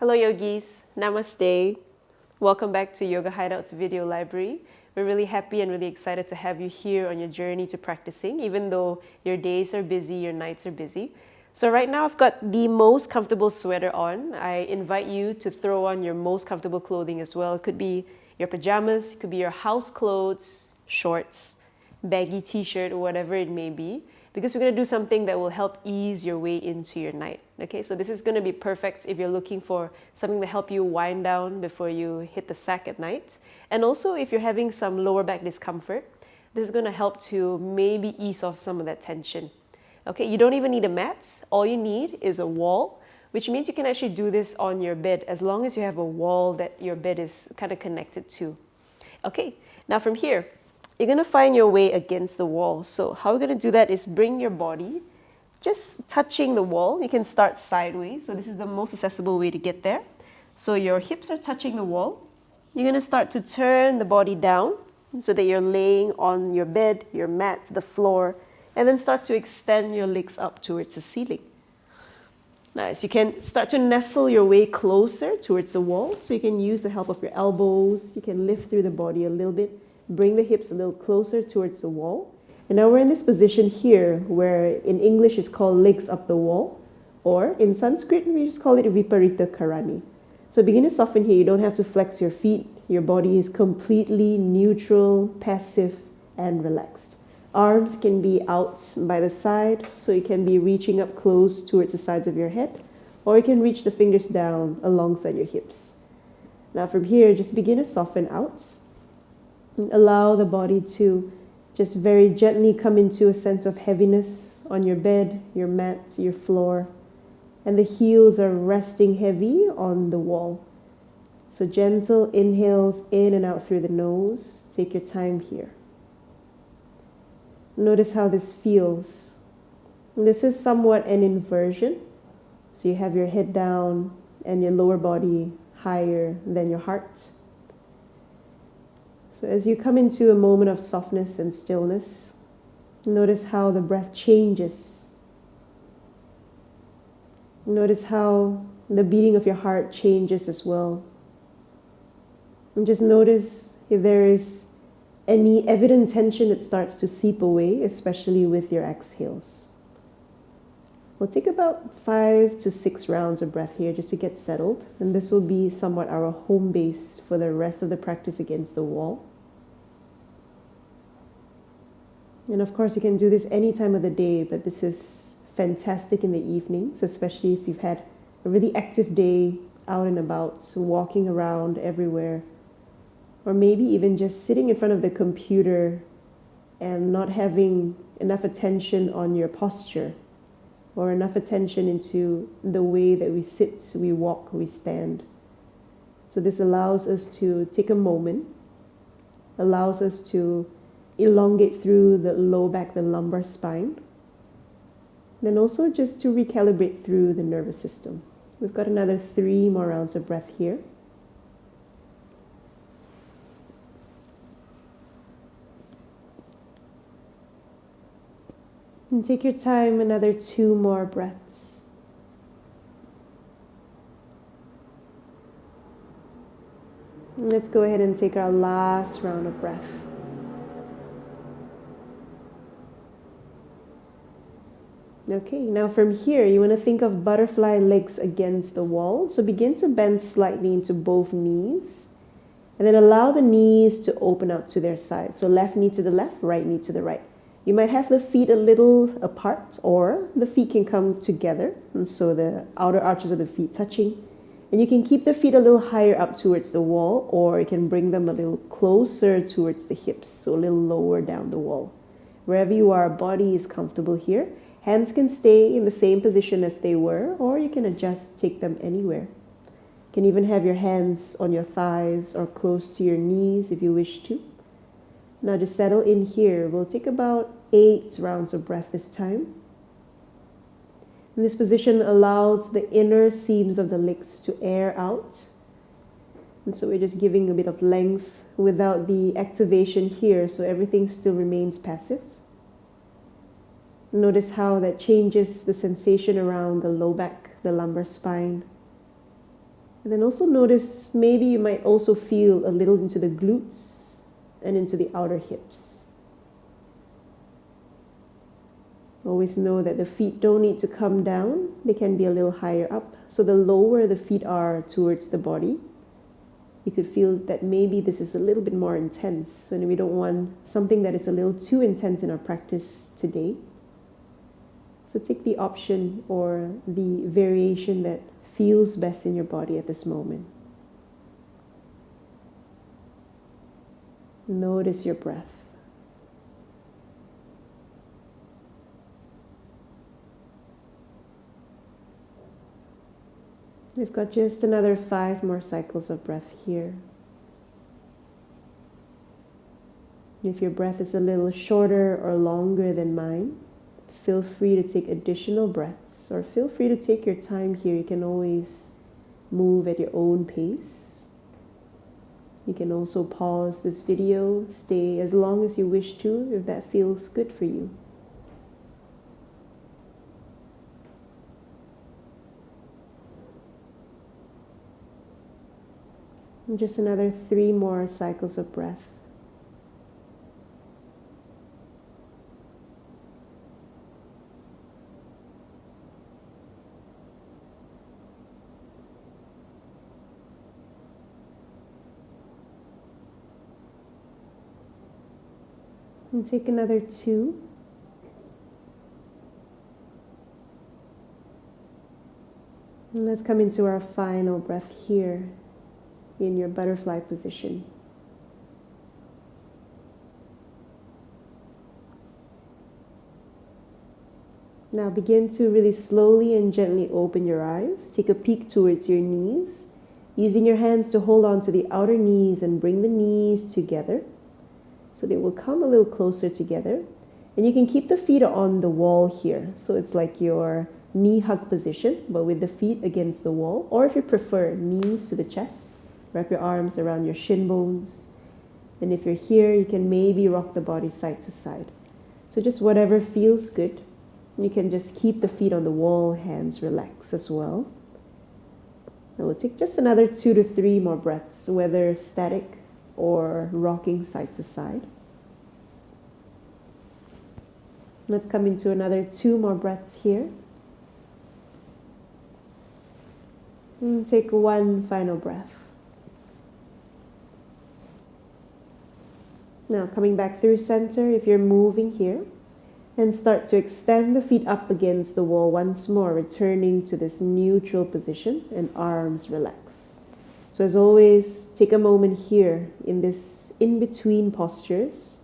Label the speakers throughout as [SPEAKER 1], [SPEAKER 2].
[SPEAKER 1] Hello yogis, namaste. Welcome back to Yoga Hideout's video library. We're really happy and really excited to have you here on your journey to practicing, even though your days are busy, your nights are busy. So right now I've got the most comfortable sweater on. I invite you to throw on your most comfortable clothing as well. It could be your pajamas, it could be your house clothes, shorts, baggy t-shirt, or whatever it may be, because we're going to do something that will help ease your way into your night. Okay, so this is going to be perfect if you're looking for something to help you wind down before you hit the sack at night. And also if you're having some lower back discomfort, this is going to help to maybe ease off some of that tension. Okay, you don't even need a mat. All you need is a wall, which means you can actually do this on your bed as long as you have a wall that your bed is kind of connected to. Okay, now from here, you're going to find your way against the wall. So how we're going to do that is bring your body just touching the wall. You can start sideways. So this is the most accessible way to get there. So your hips are touching the wall. You're going to start to turn the body down so that you're laying on your bed, your mat, the floor, and then start to extend your legs up towards the ceiling. Nice. You can start to nestle your way closer towards the wall. So you can use the help of your elbows. You can lift through the body a little bit. Bring the hips a little closer towards the wall. And now we're in this position here where in English is called legs up the wall, or in Sanskrit we just call it Viparita Karani. So begin to soften here. You don't have to flex your feet. Your body is completely neutral, passive, and relaxed. Arms can be out by the side, so you can be reaching up close towards the sides of your head, or you can reach the fingers down alongside your hips. Now from here, just begin to soften out. Allow the body to just very gently come into a sense of heaviness on your bed, your mat, your floor, and the heels are resting heavy on the wall. So gentle inhales in and out through the nose. Take your time here. Notice how this feels. This is somewhat an inversion. So you have your head down and your lower body higher than your heart. So as you come into a moment of softness and stillness, notice how the breath changes. Notice how the beating of your heart changes as well. And just notice if there is any evident tension that starts to seep away, especially with your exhales. We'll take about 5 to 6 rounds of breath here just to get settled. And this will be somewhat our home base for the rest of the practice against the wall. And of course, you can do this any time of the day, but this is fantastic in the evenings, especially if you've had a really active day out and about, walking around everywhere, or maybe even just sitting in front of the computer and not having enough attention on your posture or enough attention into the way that we sit, we walk, we stand. So this allows us to take a moment, allows us to elongate through the low back, the lumbar spine. Then also just to recalibrate through the nervous system. We've got another 3 more rounds of breath here. And take your time, another 2 more breaths. And let's go ahead and take our last round of breath. Okay, now from here, you want to think of butterfly legs against the wall. So begin to bend slightly into both knees. And then allow the knees to open out to their sides. So left knee to the left, right knee to the right. You might have the feet a little apart, or the feet can come together. And so the outer arches of the feet touching. And you can keep the feet a little higher up towards the wall, or you can bring them a little closer towards the hips, so a little lower down the wall. Wherever you are, body is comfortable here. Hands can stay in the same position as they were, or you can adjust, take them anywhere. You can even have your hands on your thighs or close to your knees if you wish to. Now just settle in here. We'll take about 8 rounds of breath this time. And this position allows the inner seams of the legs to air out. And so we're just giving a bit of length without the activation here, so everything still remains passive. Notice how that changes the sensation around the low back, the lumbar spine. And then also notice maybe you might also feel a little into the glutes and into the outer hips. Always know that the feet don't need to come down. They can be a little higher up. So the lower the feet are towards the body, you could feel that maybe this is a little bit more intense, and we don't want something that is a little too intense in our practice today. So take the option or the variation that feels best in your body at this moment. Notice your breath. We've got just another 5 more cycles of breath here. If your breath is a little shorter or longer than mine, feel free to take additional breaths, or feel free to take your time here. You can always move at your own pace. You can also pause this video, stay as long as you wish to, if that feels good for you. And just another 3 more cycles of breath. And take another 2. And let's come into our final breath here in your butterfly position. Now begin to really slowly and gently open your eyes. Take a peek towards your knees, using your hands to hold on to the outer knees and bring the knees together so they will come a little closer together. And you can keep the feet on the wall here. So it's like your knee hug position, but with the feet against the wall. Or if you prefer, knees to the chest. Wrap your arms around your shin bones. And if you're here, you can maybe rock the body side to side. So just whatever feels good. You can just keep the feet on the wall, hands relaxed as well. And we'll take just another 2 to 3 more breaths, whether static or rocking side to side. Let's come into another 2 more breaths here. And take 1 final breath. Now coming back through center, if you're moving here, and start to extend the feet up against the wall once more, returning to this neutral position and arms relax. So as always, take a moment here in this in-between postures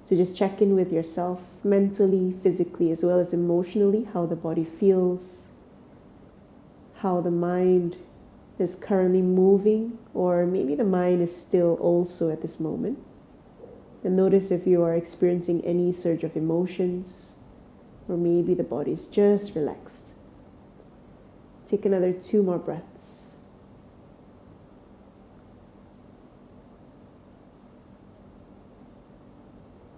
[SPEAKER 1] to just check in with yourself mentally, physically, as well as emotionally, how the body feels, how the mind is currently moving, or maybe the mind is still also at this moment. And notice if you are experiencing any surge of emotions, or maybe the body is just relaxed. Take another 2 more breaths.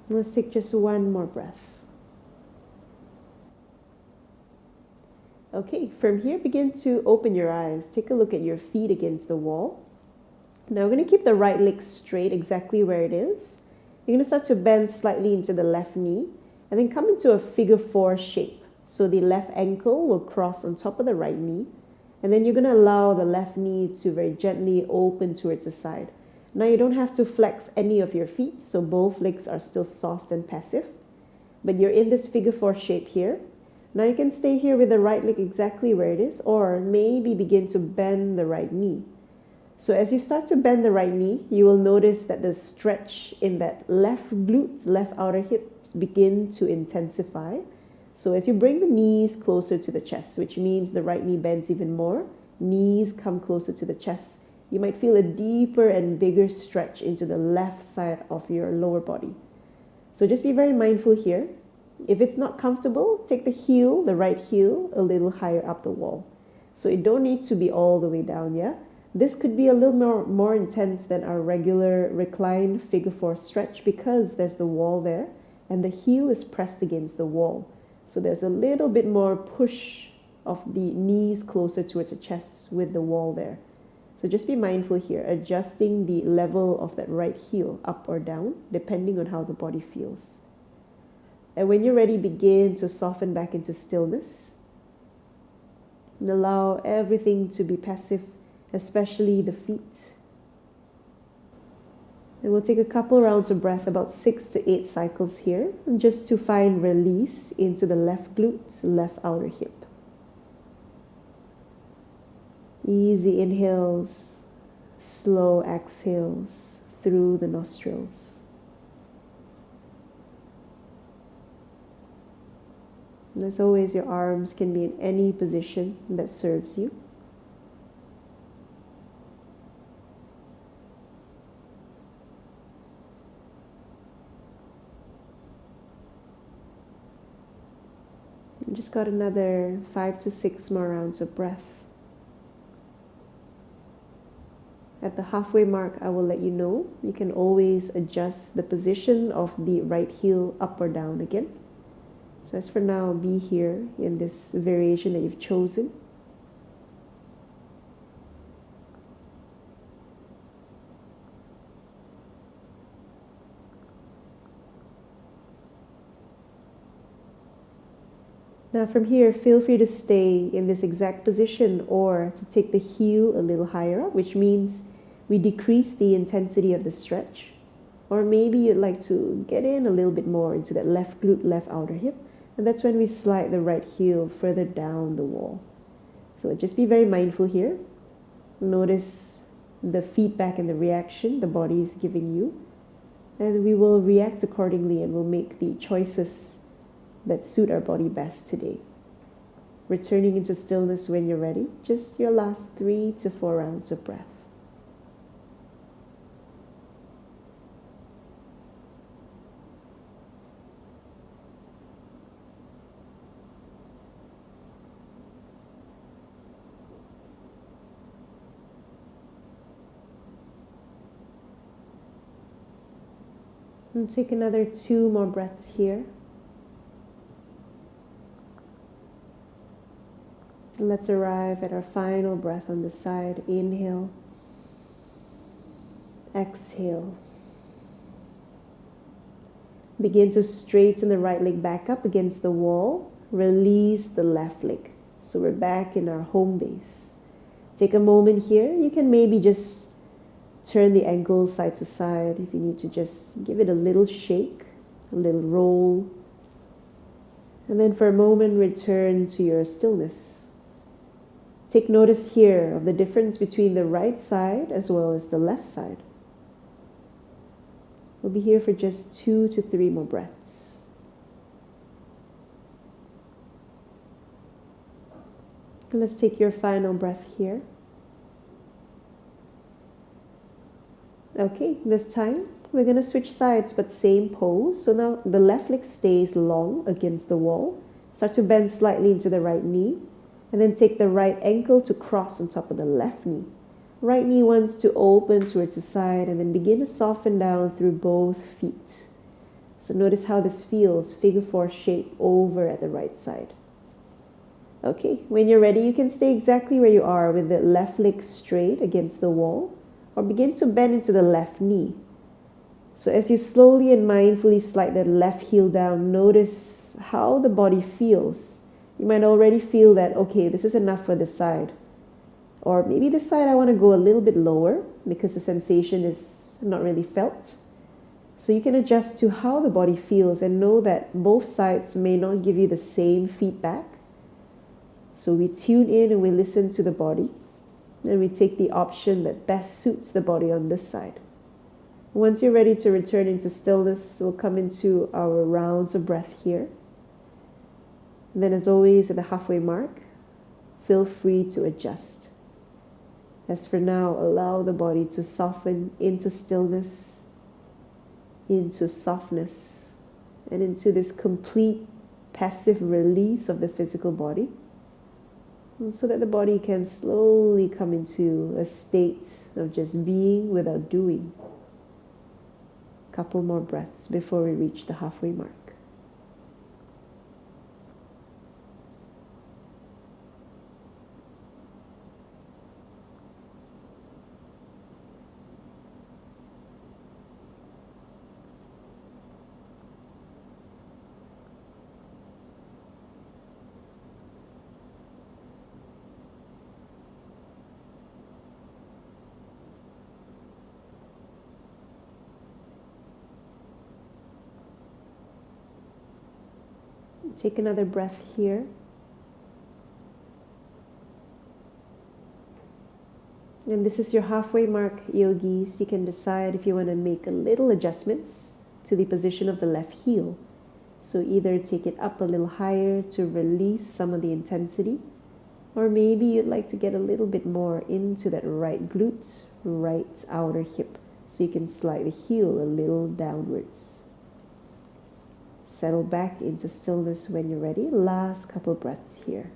[SPEAKER 1] Let's take just 1 more breath. Okay, from here, begin to open your eyes. Take a look at your feet against the wall. Now we're going to keep the right leg straight exactly where it is. You're going to start to bend slightly into the left knee and then come into a figure 4 shape. So the left ankle will cross on top of the right knee. And then you're going to allow the left knee to very gently open towards the side. Now you don't have to flex any of your feet, so both legs are still soft and passive. But you're in this figure 4 shape here. Now you can stay here with the right leg exactly where it is, or maybe begin to bend the right knee. So as you start to bend the right knee, you will notice that the stretch in that left glutes, left outer hips begin to intensify. So as you bring the knees closer to the chest, which means the right knee bends even more, knees come closer to the chest, you might feel a deeper and bigger stretch into the left side of your lower body. So just be very mindful here. If it's not comfortable, take the heel, the right heel, a little higher up the wall. So it don't need to be all the way down, yeah? This could be a little more intense than our regular reclined figure 4 stretch because there's the wall there and the heel is pressed against the wall. So there's a little bit more push of the knees closer towards the chest with the wall there. So just be mindful here, adjusting the level of that right heel up or down, depending on how the body feels. And when you're ready, begin to soften back into stillness. And allow everything to be passive, especially the feet. And we'll take a couple rounds of breath, about 6 to 8 cycles here, and just to find release into the left glute, left outer hip. Easy inhales, slow exhales through the nostrils. And as always, your arms can be in any position that serves you. And just got another 5 to 6 more rounds of breath. At the halfway mark, I will let you know. You can always adjust the position of the right heel up or down again. So as for now, be here in this variation that you've chosen. Now from here, feel free to stay in this exact position or to take the heel a little higher up, which means we decrease the intensity of the stretch. Or maybe you'd like to get in a little bit more into that left glute, left outer hip. And that's when we slide the right heel further down the wall. So just be very mindful here. Notice the feedback and the reaction the body is giving you. And we will react accordingly and we'll make the choices that suit our body best today. Returning into stillness when you're ready. Just your last 3 to 4 rounds of breath. And take another 2 more breaths here. Let's arrive at our final breath on the side. Inhale. Exhale. Begin to straighten the right leg back up against the wall. Release the left leg. So we're back in our home base. Take a moment here. You can maybe just turn the ankles side to side if you need to just give it a little shake, a little roll. And then for a moment, return to your stillness. Take notice here of the difference between the right side as well as the left side. We'll be here for just 2 to 3 more breaths. And let's take your final breath here. Okay, this time we're going to switch sides, but same pose. So now the left leg stays long against the wall. Start to bend slightly into the right knee. And then take the right ankle to cross on top of the left knee. Right knee wants to open towards the side and then begin to soften down through both feet. So notice how this feels, figure 4 shape over at the right side. Okay, when you're ready, you can stay exactly where you are with the left leg straight against the wall or begin to bend into the left knee. So as you slowly and mindfully slide the left heel down, notice how the body feels. You might already feel that, okay, this is enough for this side. Or maybe this side I want to go a little bit lower because the sensation is not really felt. So you can adjust to how the body feels and know that both sides may not give you the same feedback. So we tune in and we listen to the body and we take the option that best suits the body on this side. Once you're ready to return into stillness, we'll come into our rounds of breath here. And then as always, at the halfway mark, feel free to adjust. As for now, allow the body to soften into stillness, into softness, and into this complete passive release of the physical body, and so that the body can slowly come into a state of just being without doing. Couple more breaths before we reach the halfway mark. Take another breath here. And this is your halfway mark, yogis. You can decide if you want to make a little adjustments to the position of the left heel. So either take it up a little higher to release some of the intensity, or maybe you'd like to get a little bit more into that right glute, right outer hip, so you can slide the heel a little downwards. Settle back into stillness when you're ready. Last couple breaths here.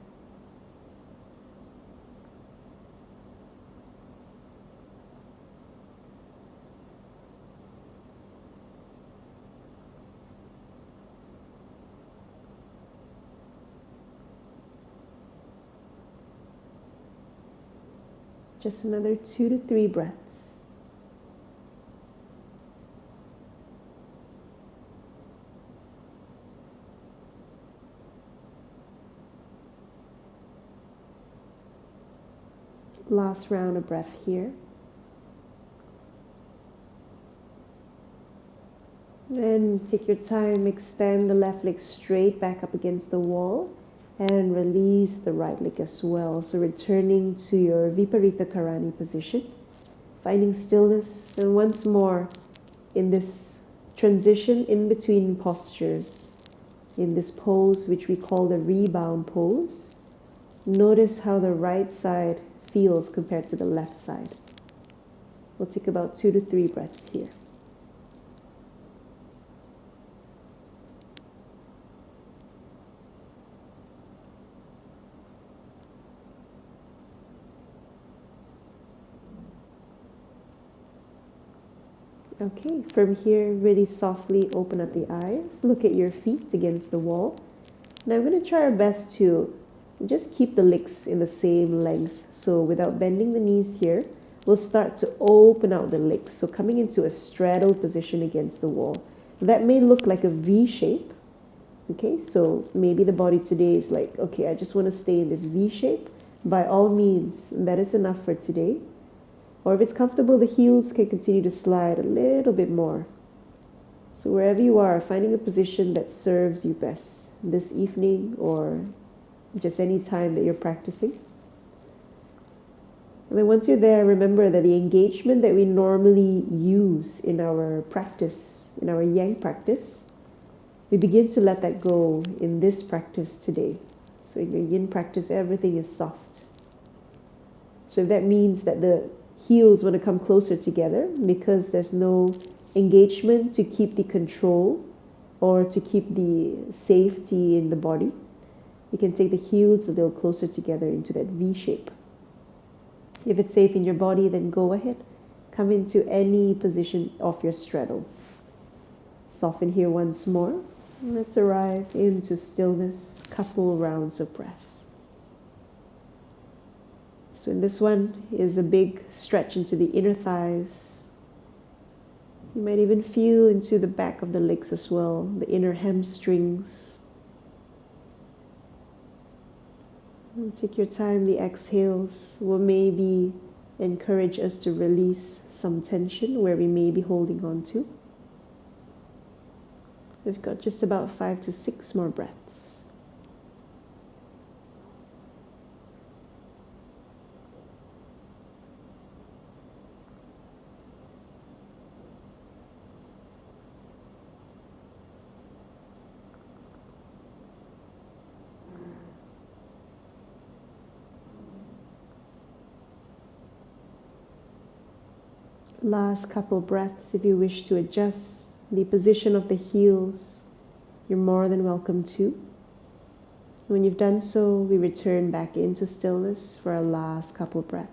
[SPEAKER 1] Just another 2 to 3 breaths. Last round of breath here. And take your time, extend the left leg straight back up against the wall and release the right leg as well. So returning to your Viparita Karani position, finding stillness, and once more in this transition in between postures, in this pose which we call the rebound pose, notice how the right side feels compared to the left side. We'll take about 2 to 3 breaths here. Okay, from here, really softly open up the eyes. Look at your feet against the wall. Now I'm going to try our best to just keep the legs in the same length. So without bending the knees here, we'll start to open out the legs. So coming into a straddle position against the wall. That may look like a V shape. Okay, so maybe the body today is like, okay, I just want to stay in this V shape. By all means, that is enough for today. Or if it's comfortable, the heels can continue to slide a little bit more. So wherever you are, finding a position that serves you best this evening or just any time that you're practicing. And then once you're there, remember that the engagement that we normally use in our practice, in our yang practice, we begin to let that go in this practice today. So in your yin practice, everything is soft. So if that means that the heels want to come closer together because there's no engagement to keep the control or to keep the safety in the body, you can take the heels a little closer together into that V shape. If it's safe in your body, then go ahead. Come into any position of your straddle. Soften here once more. Let's arrive into stillness, couple rounds of breath. So in this one is a big stretch into the inner thighs. You might even feel into the back of the legs as well, the inner hamstrings. And take your time, the exhales will maybe encourage us to release some tension where we may be holding on to. We've got just about 5 to 6 more breaths. Last couple breaths. If you wish to adjust the position of the heels, you're more than welcome to. When you've done so, we return back into stillness for our last couple breaths.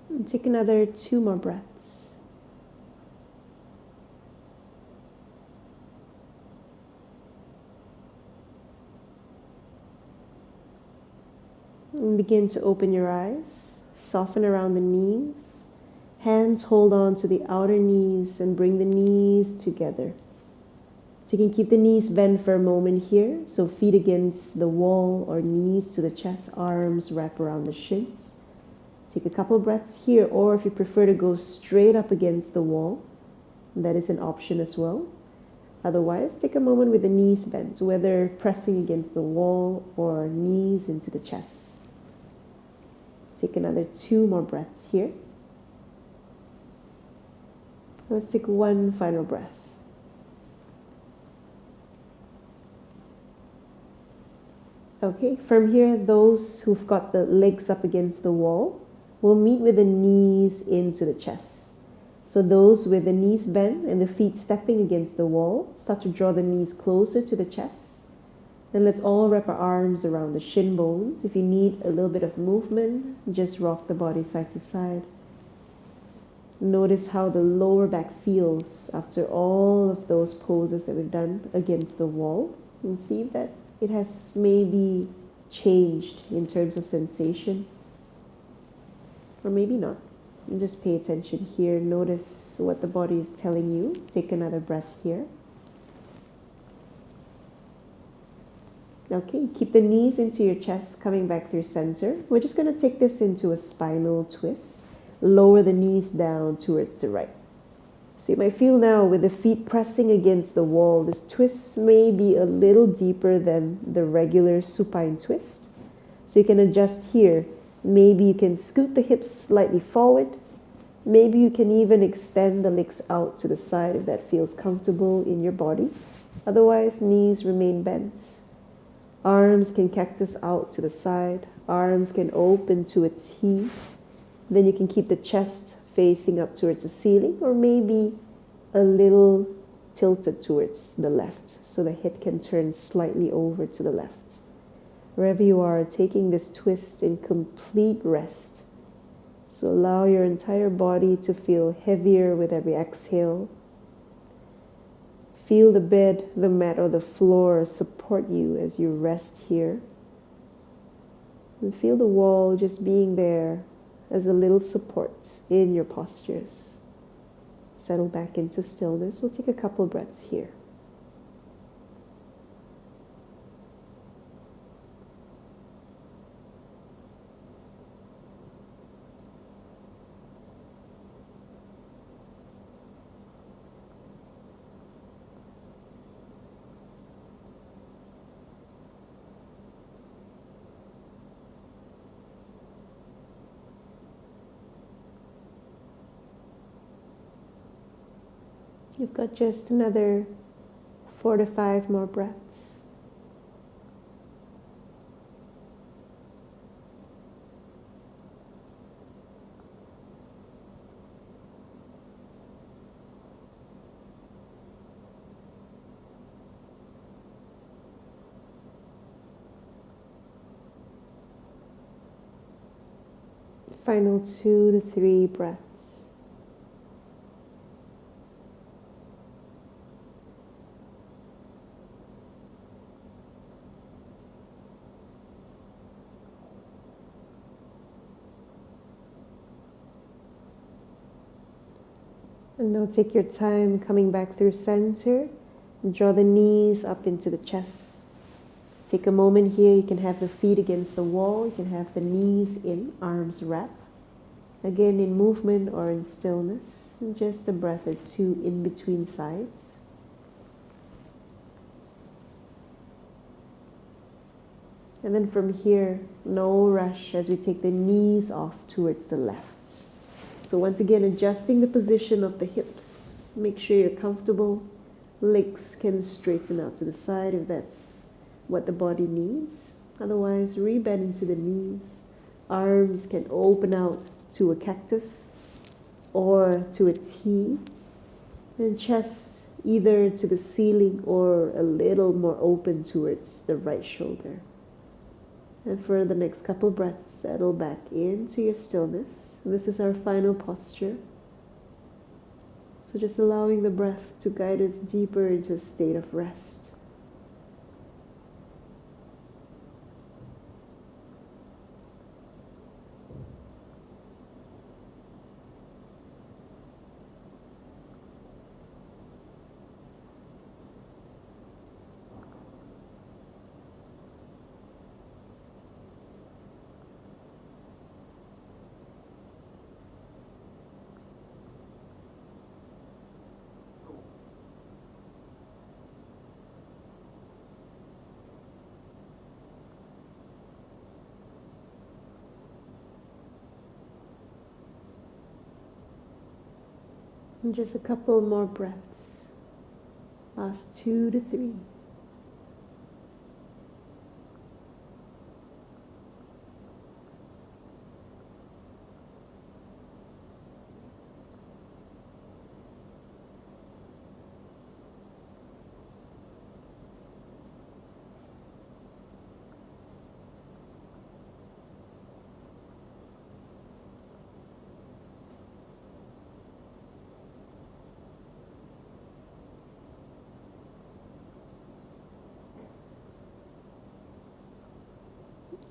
[SPEAKER 1] And take another 2 more breaths. And begin to open your eyes, soften around the knees. Hands hold on to the outer knees and bring the knees together. So you can keep the knees bent for a moment here. So feet against the wall or knees to the chest, arms wrap around the shins. Take a couple breaths here, or if you prefer to go straight up against the wall, that is an option as well. Otherwise, take a moment with the knees bent, whether pressing against the wall or knees into the chest. Take another 2 more breaths here. Let's take one final breath. Okay, from here, those who've got the legs up against the wall will meet with the knees into the chest. So those with the knees bent and the feet stepping against the wall, start to draw the knees closer to the chest. Then let's all wrap our arms around the shin bones. If you need a little bit of movement, just rock the body side to side. Notice how the lower back feels after all of those poses that we've done against the wall. And see that it has maybe changed in terms of sensation. Or maybe not. And just pay attention here. Notice what the body is telling you. Take another breath here. Okay, keep the knees into your chest, coming back through center. We're just going to take this into a spinal twist. Lower the knees down towards the right. So you might feel now with the feet pressing against the wall, this twist may be a little deeper than the regular supine twist. So you can adjust here. Maybe you can scoot the hips slightly forward. Maybe you can even extend the legs out to the side if that feels comfortable in your body. Otherwise, knees remain bent. Arms can cactus out to the side. Arms can open to a T. Then you can keep the chest facing up towards the ceiling, or maybe a little tilted towards the left, so the head can turn slightly over to the left. Wherever you are, taking this twist in complete rest. So allow your entire body to feel heavier with every exhale. Feel the bed, the mat, or the floor support you as you rest here. And feel the wall just being there as a little support in your postures. Settle back into stillness. We'll take a couple breaths here. You've got just another 4 to 5 more breaths. Final 2 to 3 breaths. And now take your time coming back through center. Draw the knees up into the chest. Take a moment here. You can have the feet against the wall. You can have the knees in, arms wrap. Again, in movement or in stillness. And just a breath or 2 in between sides. And then from here, no rush as we take the knees off towards the left. So once again, adjusting the position of the hips. Make sure you're comfortable. Legs can straighten out to the side if that's what the body needs. Otherwise, rebend into the knees. Arms can open out to a cactus or to a T. And chest either to the ceiling or a little more open towards the right shoulder. And for the next couple breaths, settle back into your stillness. This is our final posture. So just allowing the breath to guide us deeper into a state of rest. And just a couple more breaths. Last 2 to 3.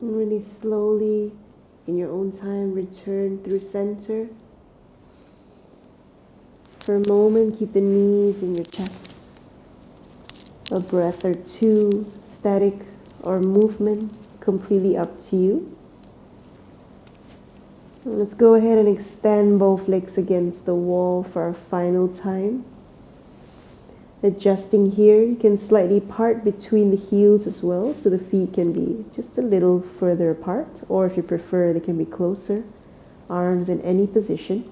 [SPEAKER 1] And really slowly, in your own time, return through center. For a moment, keep the knees in your chest. A breath or two, static or movement, completely up to you. And let's go ahead and extend both legs against the wall for our final time. Adjusting here, you can slightly part between the heels as well, so the feet can be just a little further apart, or if you prefer, they can be closer. Arms in any position.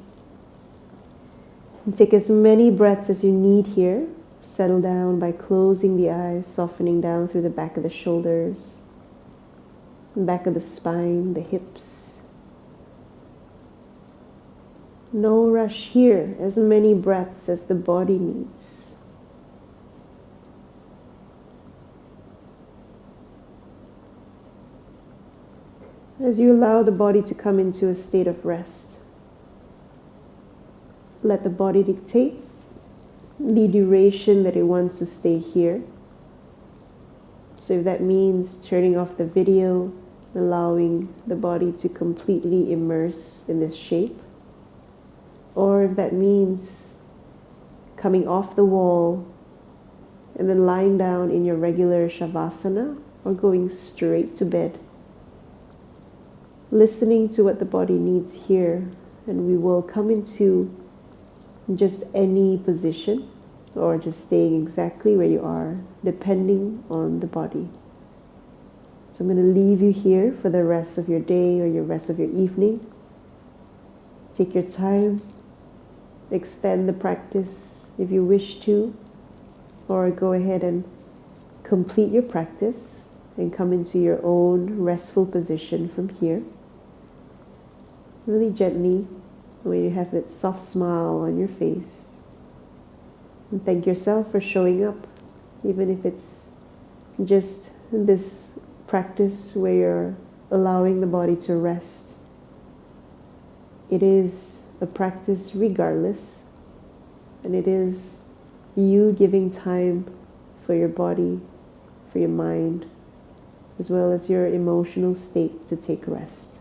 [SPEAKER 1] And take as many breaths as you need here. Settle down by closing the eyes, softening down through the back of the shoulders, back of the spine, the hips. No rush here, as many breaths as the body needs. As you allow the body to come into a state of rest, let the body dictate the duration that it wants to stay here. So if that means turning off the video, allowing the body to completely immerse in this shape, or if that means coming off the wall and then lying down in your regular shavasana or going straight to bed, listening to what the body needs here, and we will come into just any position or just staying exactly where you are, depending on the body. So I'm going to leave you here for the rest of your day or your rest of your evening. Take your time, extend the practice if you wish to, or go ahead and complete your practice and come into your own restful position from here. Really gently, when you have that soft smile on your face. And thank yourself for showing up, even if it's just this practice where you're allowing the body to rest. It is a practice regardless, and it is you giving time for your body, for your mind, as well as your emotional state to take rest.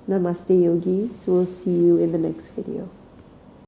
[SPEAKER 1] Namaste yogis. We'll see you in the next video.